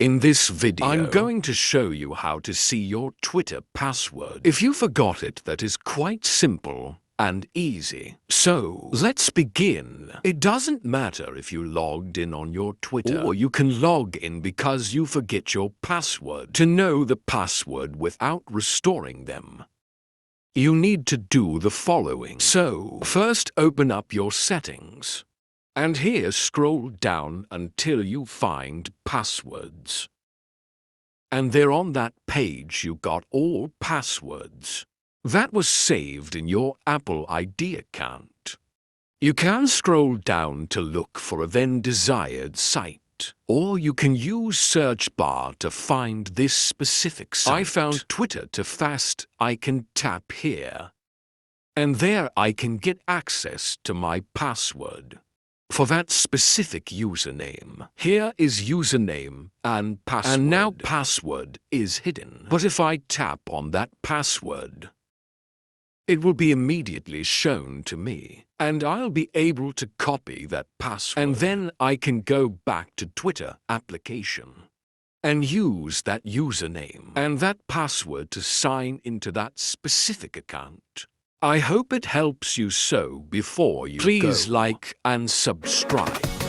In this video, I'm going to show you how to see your Twitter password. If you forgot it, that is quite simple and easy. So, let's begin. It doesn't matter if you logged in on your Twitter, or you can log in because you forget your password. To know the password without restoring them, you need to do the following. So, first open up your settings. And here scroll down until you find passwords. And there on that page you got all passwords. That was saved in your Apple ID account. You can scroll down to look for a then desired site, or you can use search bar to find this specific site. I found Twitter too fast. I can tap here, and there I can get access to my password for that specific username. Here is username and password. And now password is hidden. But if I tap on that password, it will be immediately shown to me, and I'll be able to copy that password. And then I can go back to Twitter application and use that username and that password to sign into that specific account. I hope it helps you. So before you please like and subscribe.